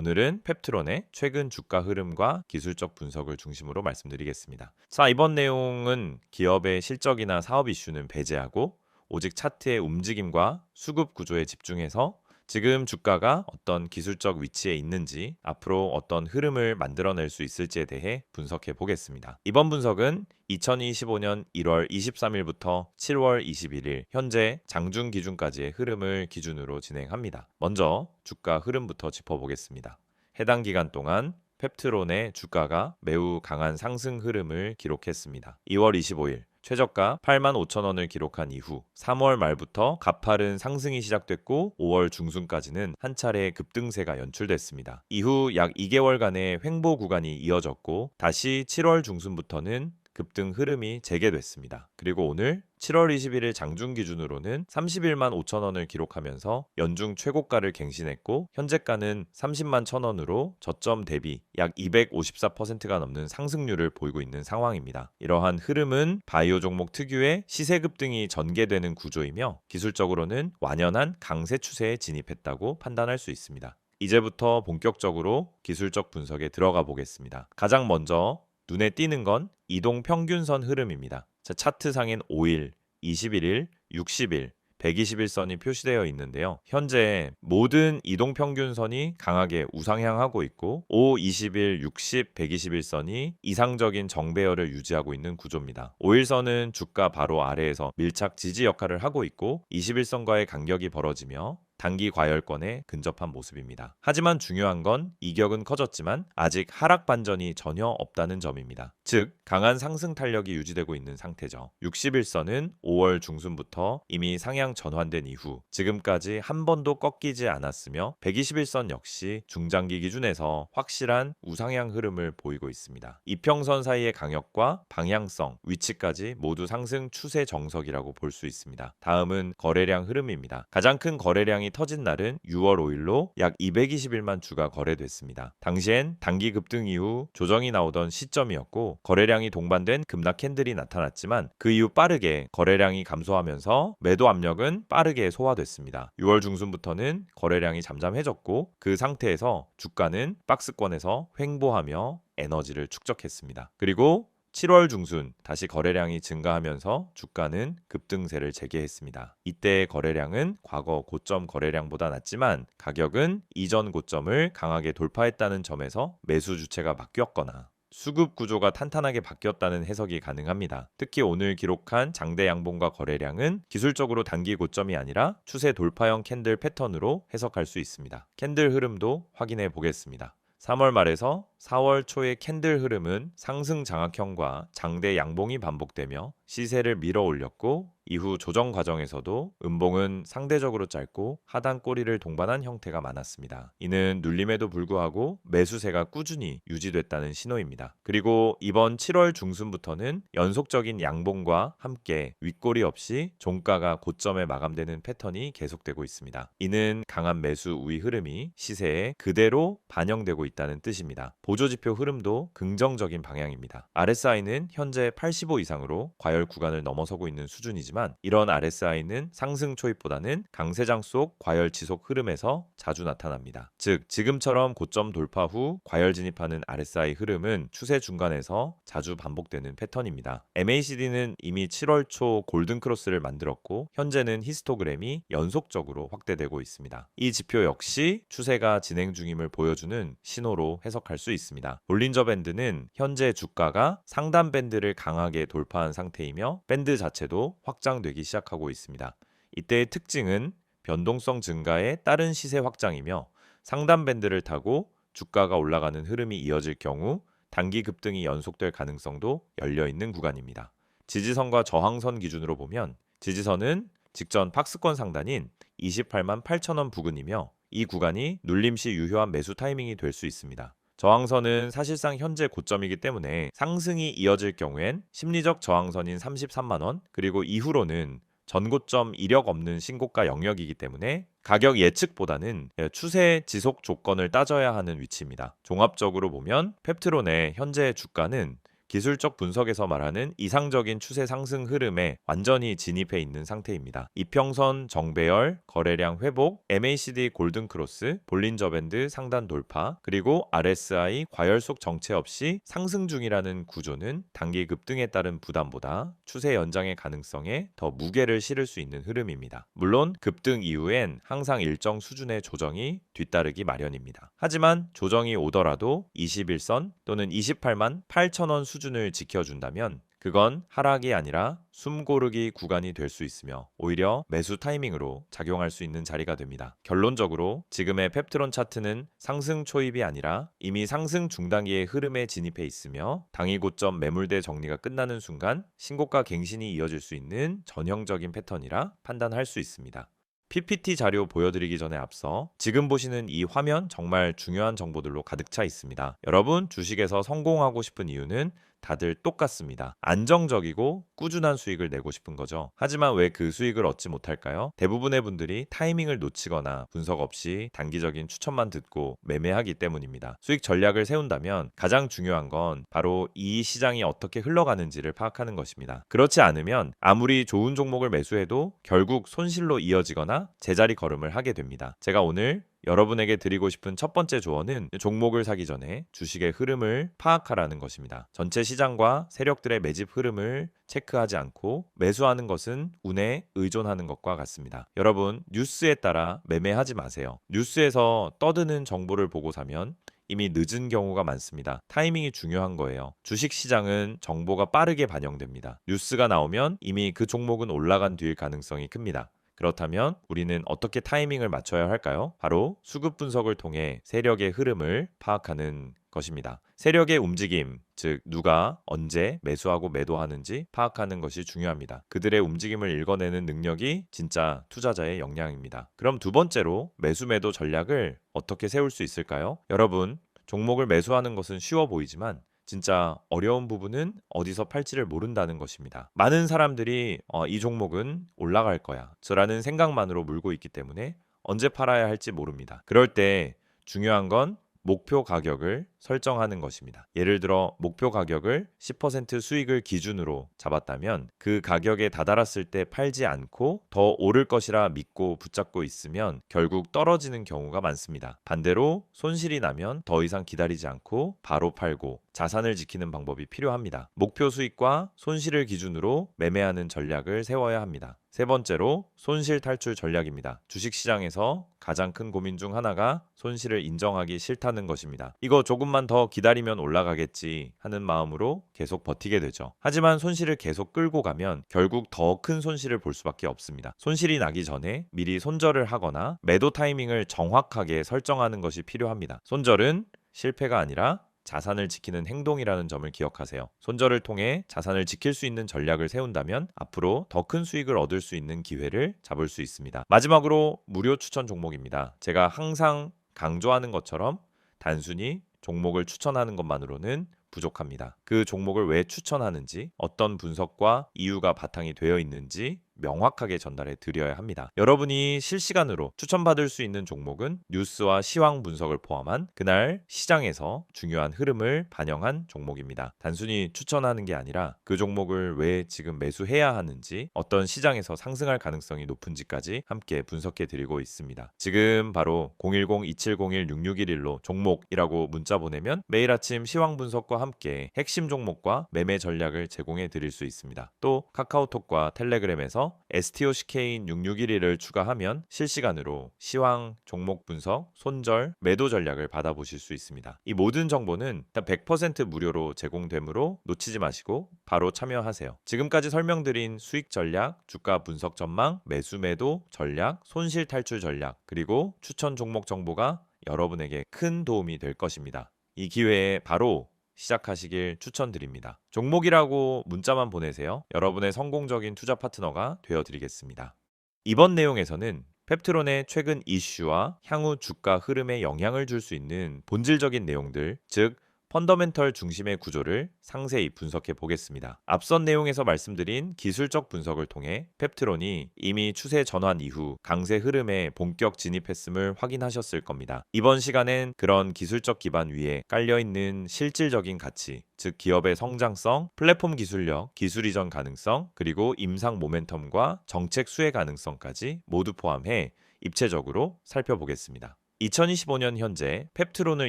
오늘은 펩트론의 최근 주가 흐름과 기술적 분석을 중심으로 말씀드리겠습니다. 자, 이번 내용은 기업의 실적이나 사업 이슈는 배제하고 오직 차트의 움직임과 수급 구조에 집중해서 지금 주가가 어떤 기술적 위치에 있는지, 앞으로 어떤 흐름을 만들어낼 수 있을지에 대해 분석해 보겠습니다. 이번 분석은 2025년 1월 23일부터 7월 21일 현재 장중 기준까지의 흐름을 기준으로 진행합니다. 먼저 주가 흐름부터 짚어보겠습니다. 해당 기간 동안 펩트론의 주가가 매우 강한 상승 흐름을 기록했습니다. 2월 25일 최저가 85,000원을 기록한 이후 3월 말부터 가파른 상승이 시작됐고 5월 중순까지는 한 차례 급등세가 연출됐습니다. 이후 약 2개월간의 횡보 구간이 이어졌고 다시 7월 중순부터는 급등 흐름이 재개됐습니다. 그리고 오늘 7월 21일 장중 기준으로는 31만 5천 원을 기록하면서 연중 최고가를 갱신했고 현재가는 30만 1천 원으로 저점 대비 약 254%가 넘는 상승률을 보이고 있는 상황입니다. 이러한 흐름은 바이오 종목 특유의 시세 급등이 전개되는 구조이며 기술적으로는 완연한 강세 추세에 진입했다고 판단할 수 있습니다. 이제부터 본격적으로 기술적 분석에 들어가 보겠습니다. 가장 먼저 눈에 띄는 건 이동 평균선 흐름입니다. 차트상엔 5일, 21일, 60일, 120일선이 표시되어 있는데요. 현재 모든 이동 평균선이 강하게 우상향하고 있고 5, 20일, 60, 120일선이 이상적인 정배열을 유지하고 있는 구조입니다. 5일선은 주가 바로 아래에서 밀착 지지 역할을 하고 있고 21선과의 간격이 벌어지며 단기 과열권에 근접한 모습입니다. 하지만 중요한 건 이격은 커졌지만 아직 하락 반전이 전혀 없다는 점입니다. 즉 강한 상승 탄력이 유지되고 있는 상태죠. 60일선은 5월 중순부터 이미 상향 전환된 이후 지금까지 한 번도 꺾이지 않았으며 120일선 역시 중장기 기준에서 확실한 우상향 흐름을 보이고 있습니다. 이평선 사이의 강역과 방향성, 위치까지 모두 상승 추세 정석이라고 볼 수 있습니다. 다음은 거래량 흐름입니다. 가장 큰 거래량이 터진 날은 6월 5일로 약 220일만 주가 거래됐습니다. 당시엔 단기 급등 이후 조정이 나오던 시점이었고 거래량이 동반된 급락 캔들이 나타났지만 그 이후 빠르게 거래량이 감소하면서 매도 압력은 빠르게 소화됐습니다. 6월 중순부터는 거래량이 잠잠해졌고 그 상태에서 주가는 박스권에서 횡보하며 에너지를 축적했습니다. 그리고 7월 중순 다시 거래량이 증가하면서 주가는 급등세를 재개했습니다. 이때의 거래량은 과거 고점 거래량보다 낮지만 가격은 이전 고점을 강하게 돌파했다는 점에서 매수 주체가 바뀌었거나 수급 구조가 탄탄하게 바뀌었다는 해석이 가능합니다. 특히 오늘 기록한 장대 양봉과 거래량은 기술적으로 단기 고점이 아니라 추세 돌파형 캔들 패턴으로 해석할 수 있습니다. 캔들 흐름도 확인해 보겠습니다. 3월 말에서 4월 초의 캔들 흐름은 상승 장악형과 장대 양봉이 반복되며 시세를 밀어 올렸고 이후 조정 과정에서도 음봉은 상대적으로 짧고 하단 꼬리를 동반한 형태가 많았습니다. 이는 눌림에도 불구하고 매수세가 꾸준히 유지됐다는 신호입니다. 그리고 이번 7월 중순부터는 연속적인 양봉과 함께 윗꼬리 없이 종가가 고점에 마감되는 패턴이 계속되고 있습니다. 이는 강한 매수 우위 흐름이 시세에 그대로 반영되고 있다는 뜻입니다. 보조지표 흐름도 긍정적인 방향입니다. RSI는 현재 85 이상으로 과열 구간을 넘어서고 있는 수준이지만 이런 RSI는 상승 초입보다는 강세장 속 과열 지속 흐름에서 자주 나타납니다. 즉 지금처럼 고점 돌파 후 과열 진입하는 RSI 흐름은 추세 중간에서 자주 반복되는 패턴입니다. MACD는 이미 7월 초 골든 크로스를 만들었고 현재는 히스토그램이 연속적으로 확대되고 있습니다. 이 지표 역시 추세가 진행 중임을 보여주는 신호로 해석할 수 있습니다. 볼린저 밴드는 현재 주가가 상단 밴드를 강하게 돌파한 상태이며 밴드 자체도 확장되기 시작하고 있습니다. 이때의 특징은 변동성 증가에 따른 시세 확장이며 상단 밴드를 타고 주가가 올라가는 흐름이 이어질 경우 단기 급등이 연속될 가능성도 열려있는 구간입니다. 지지선과 저항선 기준으로 보면 지지선은 직전 박스권 상단인 28만 8천 원 부근이며 이 구간이 눌림 시 유효한 매수 타이밍이 될 수 있습니다. 저항선은 사실상 현재 고점이기 때문에 상승이 이어질 경우엔 심리적 저항선인 33만원 그리고 이후로는 전고점 이력 없는 신고가 영역이기 때문에 가격 예측보다는 추세 지속 조건을 따져야 하는 위치입니다. 종합적으로 보면 펩트론의 현재 주가는 기술적 분석에서 말하는 이상적인 추세 상승 흐름에 완전히 진입해 있는 상태입니다. 이평선 정배열, 거래량 회복, MACD 골든 크로스, 볼린저 밴드 상단 돌파, 그리고 RSI 과열속 정체 없이 상승 중이라는 구조는 단기 급등에 따른 부담보다 추세 연장의 가능성에 더 무게를 실을 수 있는 흐름입니다. 물론 급등 이후엔 항상 일정 수준의 조정이 뒤따르기 마련입니다. 하지만 조정이 오더라도 21선 또는 28만 8천 원 수준을 지켜준다면 그건 하락이 아니라 숨고르기 구간이 될 수 있으며 오히려 매수 타이밍으로 작용할 수 있는 자리가 됩니다. 결론적으로 지금의 펩트론 차트는 상승 초입이 아니라 이미 상승 중단기의 흐름에 진입해 있으며 당일 고점 매물대 정리가 끝나는 순간 신고가 갱신이 이어질 수 있는 전형적인 패턴이라 판단할 수 있습니다. PPT 자료 보여드리기 전에 앞서 지금 보시는 이 화면 정말 중요한 정보들로 가득 차 있습니다. 여러분 주식에서 성공하고 싶은 이유는 다들 똑같습니다. 안정적이고 꾸준한 수익을 내고 싶은 거죠. 하지만 왜 그 수익을 얻지 못할까요? 대부분의 분들이 타이밍을 놓치거나 분석 없이 단기적인 추천만 듣고 매매하기 때문입니다. 수익 전략을 세운다면 가장 중요한 건 바로 이 시장이 어떻게 흘러가는지를 파악하는 것입니다. 그렇지 않으면 아무리 좋은 종목을 매수해도 결국 손실로 이어지거나 제자리 걸음을 하게 됩니다. 제가 오늘 여러분에게 드리고 싶은 첫 번째 조언은 종목을 사기 전에 주식의 흐름을 파악하라는 것입니다. 전체 시장과 세력들의 매집 흐름을 체크하지 않고 매수하는 것은 운에 의존하는 것과 같습니다. 여러분, 뉴스에 따라 매매하지 마세요. 뉴스에서 떠드는 정보를 보고 사면 이미 늦은 경우가 많습니다. 타이밍이 중요한 거예요. 주식 시장은 정보가 빠르게 반영됩니다. 뉴스가 나오면 이미 그 종목은 올라간 뒤일 가능성이 큽니다. 그렇다면 우리는 어떻게 타이밍을 맞춰야 할까요? 바로 수급 분석을 통해 세력의 흐름을 파악하는 것입니다. 세력의 움직임, 즉 누가 언제 매수하고 매도하는지 파악하는 것이 중요합니다. 그들의 움직임을 읽어내는 능력이 진짜 투자자의 역량입니다. 그럼 두 번째로 매수 매도 전략을 어떻게 세울 수 있을까요? 여러분, 종목을 매수하는 것은 쉬워 보이지만 진짜 어려운 부분은 어디서 팔지를 모른다는 것입니다. 많은 사람들이 이 종목은 올라갈 거야 라는 생각만으로 물고 있기 때문에 언제 팔아야 할지 모릅니다. 그럴 때 중요한 건 목표 가격을 설정하는 것입니다. 예를 들어 목표 가격을 10% 수익을 기준으로 잡았다면 그 가격에 다다랐을 때 팔지 않고 더 오를 것이라 믿고 붙잡고 있으면 결국 떨어지는 경우가 많습니다. 반대로 손실이 나면 더 이상 기다리지 않고 바로 팔고 자산을 지키는 방법이 필요합니다. 목표 수익과 손실을 기준으로 매매하는 전략을 세워야 합니다. 세 번째로 손실 탈출 전략입니다. 주식시장에서 가장 큰 고민 중 하나가 손실을 인정하기 싫다는 것입니다. 이거 조금만 더 기다리면 올라가겠지 하는 마음으로 계속 버티게 되죠. 하지만 손실을 계속 끌고 가면 결국 더 큰 손실을 볼 수밖에 없습니다. 손실이 나기 전에 미리 손절을 하거나 매도 타이밍을 정확하게 설정하는 것이 필요합니다. 손절은 실패가 아니라 자산을 지키는 행동이라는 점을 기억하세요. 손절을 통해 자산을 지킬 수 있는 전략을 세운다면 앞으로 더 큰 수익을 얻을 수 있는 기회를 잡을 수 있습니다. 마지막으로 무료 추천 종목입니다. 제가 항상 강조하는 것처럼 단순히 종목을 추천하는 것만으로는 부족합니다. 그 종목을 왜 추천하는지, 어떤 분석과 이유가 바탕이 되어 있는지 명확하게 전달해 드려야 합니다. 여러분이 실시간으로 추천받을 수 있는 종목은 뉴스와 시황 분석을 포함한 그날 시장에서 중요한 흐름을 반영한 종목입니다. 단순히 추천하는 게 아니라 그 종목을 왜 지금 매수해야 하는지, 어떤 시장에서 상승할 가능성이 높은지까지 함께 분석해 드리고 있습니다. 지금 바로 010-2701-6611로 종목이라고 문자 보내면 매일 아침 시황 분석과 함께 핵심 종목과 매매 전략을 제공해 드릴 수 있습니다. 또 카카오톡과 텔레그램에서 STOCK인 6611을 추가하면 실시간으로 시황, 종목 분석, 손절, 매도 전략을 받아보실 수 있습니다. 이 모든 정보는 100% 무료로 제공되므로 놓치지 마시고 바로 참여하세요. 지금까지 설명드린 수익 전략, 주가 분석 전망, 매수 매도 전략, 손실 탈출 전략, 그리고 추천 종목 정보가 여러분에게 큰 도움이 될 것입니다. 이 기회에 바로 시작하시길 추천드립니다. 종목이라고 문자만 보내세요. 여러분의 성공적인 투자 파트너가 되어드리겠습니다. 이번 내용에서는 펩트론의 최근 이슈와 향후 주가 흐름에 영향을 줄 수 있는 본질적인 내용들, 즉 펀더멘털 중심의 구조를 상세히 분석해 보겠습니다. 앞선 내용에서 말씀드린 기술적 분석을 통해 펩트론이 이미 추세 전환 이후 강세 흐름에 본격 진입했음을 확인하셨을 겁니다. 이번 시간엔 그런 기술적 기반 위에 깔려있는 실질적인 가치, 즉 기업의 성장성, 플랫폼 기술력, 기술 이전 가능성, 그리고 임상 모멘텀과 정책 수혜 가능성까지 모두 포함해 입체적으로 살펴보겠습니다. 2025년 현재 펩트론을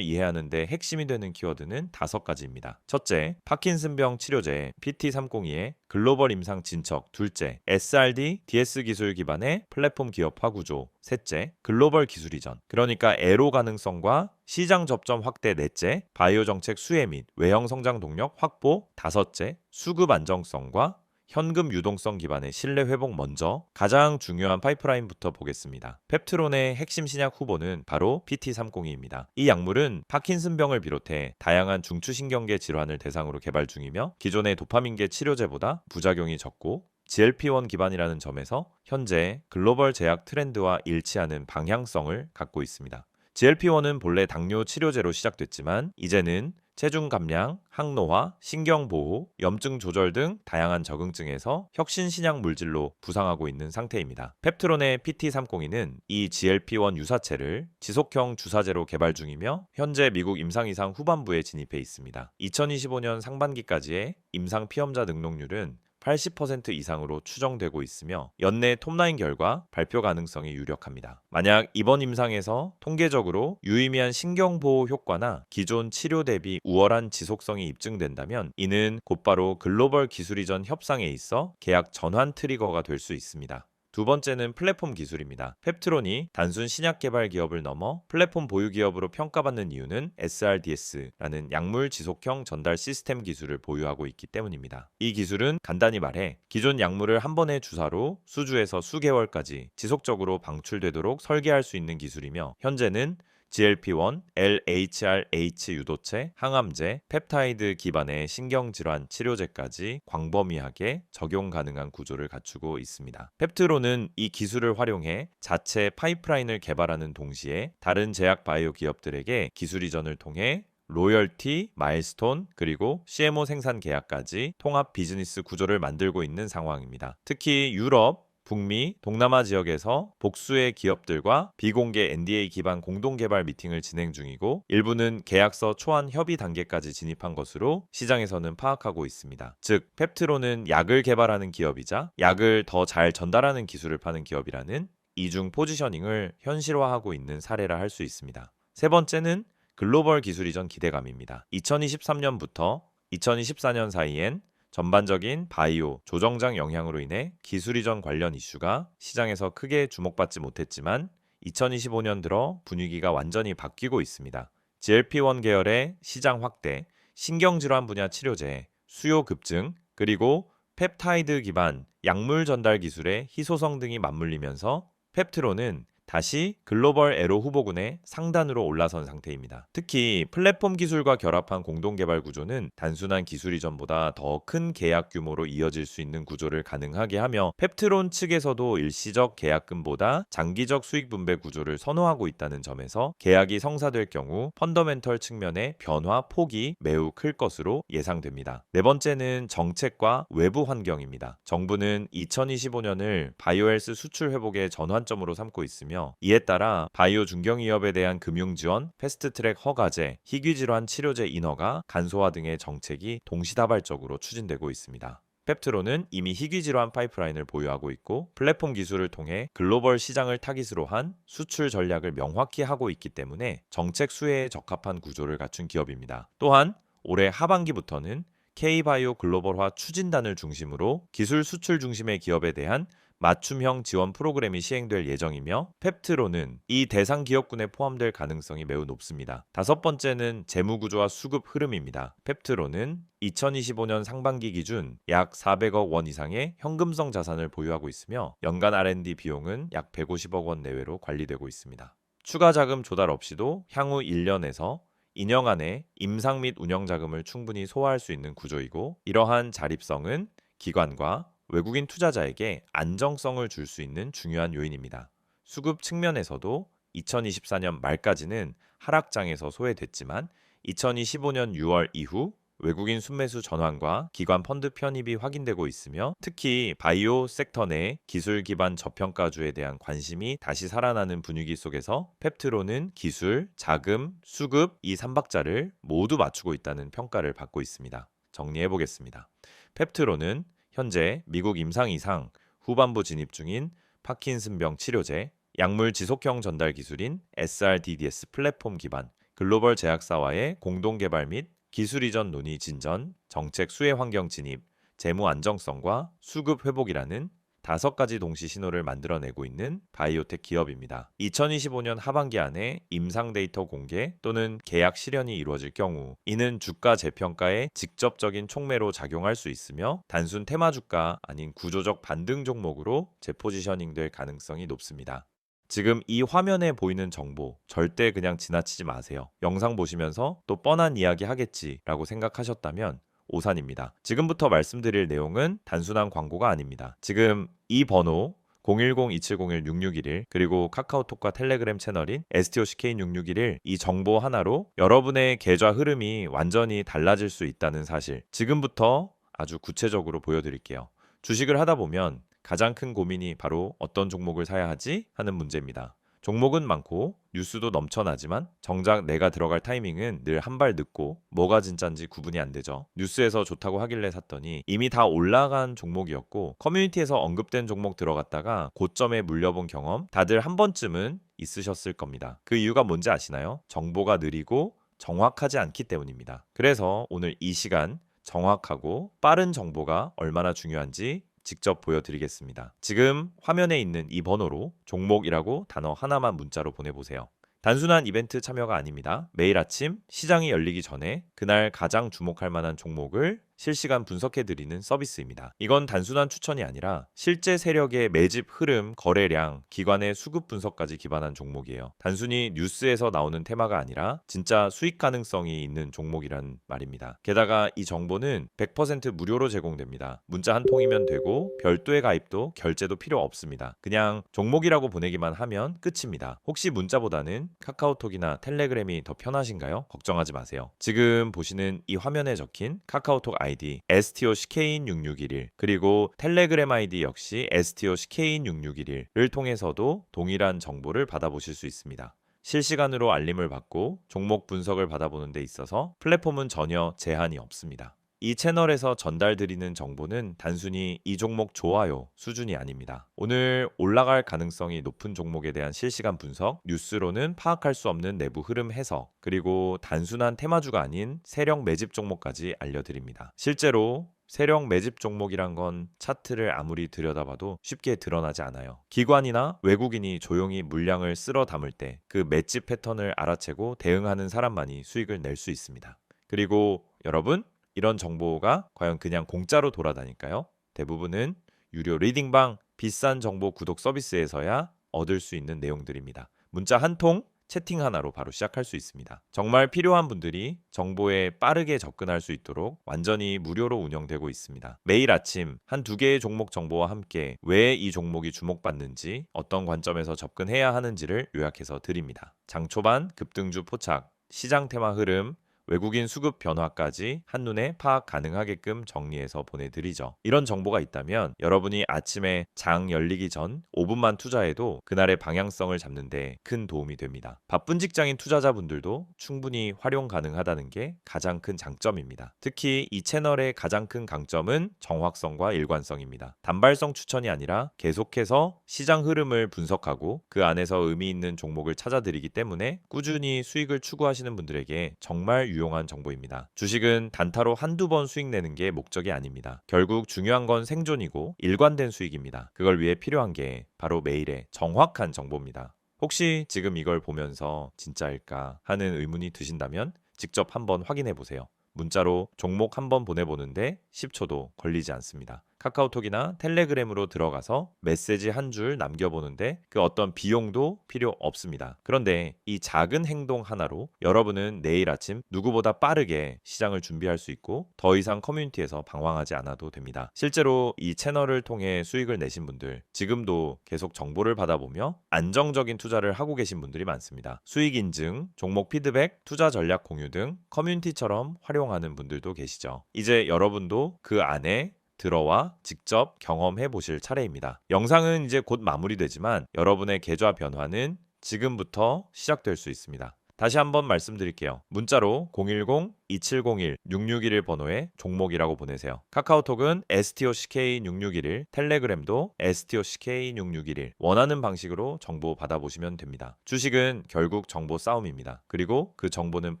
이해하는 데 핵심이 되는 키워드는 5가지입니다. 첫째, 파킨슨병 치료제 PT302의 글로벌 임상 진척. 둘째, SRD, DS 기술 기반의 플랫폼 기업화 구조. 셋째, 글로벌 기술 이전. 그러니까 애로 가능성과 시장 접점 확대. 넷째, 바이오 정책 수혜 및 외형 성장 동력 확보. 다섯째, 수급 안정성과 현금 유동성 기반의 신뢰 회복. 먼저 가장 중요한 파이프라인부터 보겠습니다. 펩트론의 핵심 신약 후보는 바로 PT302입니다. 이 약물은 파킨슨병을 비롯해 다양한 중추신경계 질환을 대상으로 개발 중이며 기존의 도파민계 치료제보다 부작용이 적고 GLP-1 기반이라는 점에서 현재 글로벌 제약 트렌드와 일치하는 방향성을 갖고 있습니다. GLP-1은 본래 당뇨 치료제로 시작됐지만 이제는 체중 감량, 항노화, 신경보호, 염증 조절 등 다양한 적응증에서 혁신 신약 물질로 부상하고 있는 상태입니다. 펩트론의 PT302는 이 GLP-1 유사체를 지속형 주사제로 개발 중이며 현재 미국 임상 이상 후반부에 진입해 있습니다. 2025년 상반기까지의 임상 피험자 등록률은 80% 이상으로 추정되고 있으며 연내 톱라인 결과 발표 가능성이 유력합니다. 만약 이번 임상에서 통계적으로 유의미한 신경보호 효과나 기존 치료 대비 우월한 지속성이 입증된다면 이는 곧바로 글로벌 기술 이전 협상에 있어 계약 전환 트리거가 될 수 있습니다. 두 번째는 플랫폼 기술입니다. 펩트론이 단순 신약 개발 기업을 넘어 플랫폼 보유 기업으로 평가받는 이유는 SRDS라는 약물 지속형 전달 시스템 기술을 보유하고 있기 때문입니다. 이 기술은 간단히 말해 기존 약물을 한 번의 주사로 수주에서 수개월까지 지속적으로 방출되도록 설계할 수 있는 기술이며 현재는 GLP-1, LHRH 유도체, 항암제, 펩타이드 기반의 신경질환 치료제까지 광범위하게 적용 가능한 구조를 갖추고 있습니다. 펩트론은 이 기술을 활용해 자체 파이프라인을 개발하는 동시에 다른 제약 바이오 기업들에게 기술 이전을 통해 로열티, 마일스톤, 그리고 CMO 생산 계약까지 통합 비즈니스 구조를 만들고 있는 상황입니다. 특히 유럽, 북미, 동남아 지역에서 복수의 기업들과 비공개 NDA 기반 공동개발 미팅을 진행 중이고 일부는 계약서 초안 협의 단계까지 진입한 것으로 시장에서는 파악하고 있습니다. 즉, 펩트론은 약을 개발하는 기업이자 약을 더 잘 전달하는 기술을 파는 기업이라는 이중 포지셔닝을 현실화하고 있는 사례라 할 수 있습니다. 세 번째는 글로벌 기술 이전 기대감입니다. 2023년부터 2024년 사이엔 전반적인 바이오, 조정장 영향으로 인해 기술 이전 관련 이슈가 시장에서 크게 주목받지 못했지만 2025년 들어 분위기가 완전히 바뀌고 있습니다. GLP-1 계열의 시장 확대, 신경질환 분야 치료제, 수요 급증, 그리고 펩타이드 기반 약물 전달 기술의 희소성 등이 맞물리면서 펩트론은 다시 글로벌 애로 후보군의 상단으로 올라선 상태입니다. 특히 플랫폼 기술과 결합한 공동개발 구조는 단순한 기술 이전보다 더 큰 계약 규모로 이어질 수 있는 구조를 가능하게 하며 펩트론 측에서도 일시적 계약금보다 장기적 수익 분배 구조를 선호하고 있다는 점에서 계약이 성사될 경우 펀더멘털 측면의 변화 폭이 매우 클 것으로 예상됩니다. 네 번째는 정책과 외부 환경입니다. 정부는 2025년을 바이오헬스 수출 회복의 전환점으로 삼고 있으며 이에 따라 바이오 중견기업에 대한 금융 지원, 패스트트랙 허가제, 희귀질환 치료제 인허가, 간소화 등의 정책이 동시다발적으로 추진되고 있습니다. 펩트론은 이미 희귀질환 파이프라인을 보유하고 있고 플랫폼 기술을 통해 글로벌 시장을 타깃으로 한 수출 전략을 명확히 하고 있기 때문에 정책 수혜에 적합한 구조를 갖춘 기업입니다. 또한 올해 하반기부터는 K바이오 글로벌화 추진단을 중심으로 기술 수출 중심의 기업에 대한 맞춤형 지원 프로그램이 시행될 예정이며 펩트론은 이 대상 기업군에 포함될 가능성이 매우 높습니다. 다섯 번째는 재무구조와 수급 흐름입니다. 펩트론은 2025년 상반기 기준 약 400억 원 이상의 현금성 자산을 보유하고 있으며 연간 R&D 비용은 약 150억 원 내외로 관리되고 있습니다. 추가 자금 조달 없이도 향후 1년에서 2년 안에 임상 및 운영 자금을 충분히 소화할 수 있는 구조이고 이러한 자립성은 기관과 외국인 투자자에게 안정성을 줄 수 있는 중요한 요인입니다. 수급 측면에서도 2024년 말까지는 하락장에서 소외됐지만 2025년 6월 이후 외국인 순매수 전환과 기관 펀드 편입이 확인되고 있으며 특히 바이오 섹터 내 기술 기반 저평가주에 대한 관심이 다시 살아나는 분위기 속에서 펩트로는 기술, 자금, 수급 이 3박자를 모두 맞추고 있다는 평가를 받고 있습니다. 정리해 보겠습니다. 펩트로는 현재 미국 임상 이상 후반부 진입 중인 파킨슨병 치료제, 약물 지속형 전달 기술인 SRDDS 플랫폼 기반 글로벌 제약사와의 공동 개발 및 기술 이전 논의 진전, 정책 수혜 환경 진입, 재무 안정성과 수급 회복이라는 5가지 동시 신호를 만들어내고 있는 바이오텍 기업입니다. 2025년 하반기 안에 임상 데이터 공개 또는 계약 실현이 이루어질 경우 이는 주가 재평가에 직접적인 촉매로 작용할 수 있으며 단순 테마 주가 아닌 구조적 반등 종목으로 재포지셔닝 될 가능성이 높습니다. 지금 이 화면에 보이는 정보 절대 그냥 지나치지 마세요. 영상 보시면서 또 뻔한 이야기 하겠지라고 생각하셨다면 오산입니다. 지금부터 말씀드릴 내용은 단순한 광고가 아닙니다. 지금 이 번호 010-2701-6611 그리고 카카오톡과 텔레그램 채널인 STOCK6611 이 정보 하나로 여러분의 계좌 흐름이 완전히 달라질 수 있다는 사실 지금부터 아주 구체적으로 보여드릴게요. 주식을 하다 보면 가장 큰 고민이 바로 어떤 종목을 사야 하지 하는 문제입니다. 종목은 많고 뉴스도 넘쳐나지만 정작 내가 들어갈 타이밍은 늘 한 발 늦고 뭐가 진짠지 구분이 안 되죠. 뉴스에서 좋다고 하길래 샀더니 이미 다 올라간 종목이었고 커뮤니티에서 언급된 종목 들어갔다가 고점에 물려본 경험 다들 한 번쯤은 있으셨을 겁니다. 그 이유가 뭔지 아시나요? 정보가 느리고 정확하지 않기 때문입니다. 그래서 오늘 이 시간 정확하고 빠른 정보가 얼마나 중요한지 직접 보여드리겠습니다. 지금 화면에 있는 이 번호로 종목이라고 단어 하나만 문자로 보내보세요. 단순한 이벤트 참여가 아닙니다. 매일 아침 시장이 열리기 전에 그날 가장 주목할 만한 종목을 실시간 분석해드리는 서비스입니다. 이건 단순한 추천이 아니라 실제 세력의 매집 흐름, 거래량, 기관의 수급 분석까지 기반한 종목이에요. 단순히 뉴스에서 나오는 테마가 아니라 진짜 수익 가능성이 있는 종목이란 말입니다. 게다가 이 정보는 100% 무료로 제공됩니다. 문자 한 통이면 되고 별도의 가입도 결제도 필요 없습니다. 그냥 종목이라고 보내기만 하면 끝입니다. 혹시 문자보다는 카카오톡이나 텔레그램이 더 편하신가요? 걱정하지 마세요. 지금 보시는 이 화면에 적힌 카카오톡 아이디 STOCK인6611 그리고 텔레그램 아이디 역시 STOCK인6611을 통해서도 동일한 정보를 받아보실 수 있습니다. 실시간으로 알림을 받고 종목 분석을 받아보는 데 있어서 플랫폼은 전혀 제한이 없습니다. 이 채널에서 전달드리는 정보는 단순히 이 종목 좋아요 수준이 아닙니다. 오늘 올라갈 가능성이 높은 종목에 대한 실시간 분석, 뉴스로는 파악할 수 없는 내부 흐름 해석, 그리고 단순한 테마주가 아닌 세력 매집 종목까지 알려드립니다. 실제로 세력 매집 종목이란 건 차트를 아무리 들여다봐도 쉽게 드러나지 않아요. 기관이나 외국인이 조용히 물량을 쓸어 담을 때 그 매집 패턴을 알아채고 대응하는 사람만이 수익을 낼 수 있습니다. 그리고 여러분, 이런 정보가 과연 그냥 공짜로 돌아다닐까요? 대부분은 유료 리딩방, 비싼 정보 구독 서비스에서야 얻을 수 있는 내용들입니다. 문자 한 통, 채팅 하나로 바로 시작할 수 있습니다. 정말 필요한 분들이 정보에 빠르게 접근할 수 있도록 완전히 무료로 운영되고 있습니다. 매일 아침 한두 개의 종목 정보와 함께 왜 이 종목이 주목받는지, 어떤 관점에서 접근해야 하는지를 요약해서 드립니다. 장 초반 급등주 포착, 시장 테마 흐름, 외국인 수급 변화까지 한눈에 파악 가능하게끔 정리해서 보내드리죠. 이런 정보가 있다면 여러분이 아침에 장 열리기 전 5분만 투자해도 그날의 방향성을 잡는 데 큰 도움이 됩니다. 바쁜 직장인 투자자분들도 충분히 활용 가능하다는 게 가장 큰 장점입니다. 특히 이 채널의 가장 큰 강점은 정확성과 일관성입니다. 단발성 추천이 아니라 계속해서 시장 흐름을 분석하고 그 안에서 의미 있는 종목을 찾아드리기 때문에 꾸준히 수익을 추구하시는 분들에게 정말 유용한 정보입니다. 주식은 단타로 한두 번 수익 내는 게 목적이 아닙니다. 결국 중요한 건 생존이고 일관된 수익입니다. 그걸 위해 필요한 게 바로 매일의 정확한 정보입니다. 혹시 지금 이걸 보면서 진짜일까 하는 의문이 드신다면 직접 한번 확인해 보세요. 문자로 종목 한번 보내보는데 10초도 걸리지 않습니다. 카카오톡이나 텔레그램으로 들어가서 메시지 한 줄 남겨보는데 그 어떤 비용도 필요 없습니다. 그런데 이 작은 행동 하나로 여러분은 내일 아침 누구보다 빠르게 시장을 준비할 수 있고 더 이상 커뮤니티에서 방황하지 않아도 됩니다. 실제로 이 채널을 통해 수익을 내신 분들, 지금도 계속 정보를 받아보며 안정적인 투자를 하고 계신 분들이 많습니다. 수익 인증, 종목 피드백, 투자 전략 공유 등 커뮤니티처럼 활용하는 분들도 계시죠. 이제 여러분도 그 안에 들어와 직접 경험해 보실 차례입니다. 영상은 이제 곧 마무리되지만 여러분의 계좌 변화는 지금부터 시작될 수 있습니다. 다시 한번 말씀드릴게요. 문자로 010-2701-6611 번호에 종목이라고 보내세요. 카카오톡은 STOCK6611, 텔레그램도 STOCK6611 원하는 방식으로 정보 받아보시면 됩니다. 주식은 결국 정보 싸움입니다. 그리고 그 정보는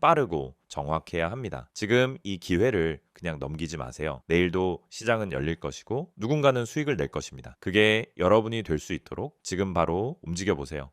빠르고 정확해야 합니다. 지금 이 기회를 그냥 넘기지 마세요. 내일도 시장은 열릴 것이고 누군가는 수익을 낼 것입니다. 그게 여러분이 될 수 있도록 지금 바로 움직여 보세요.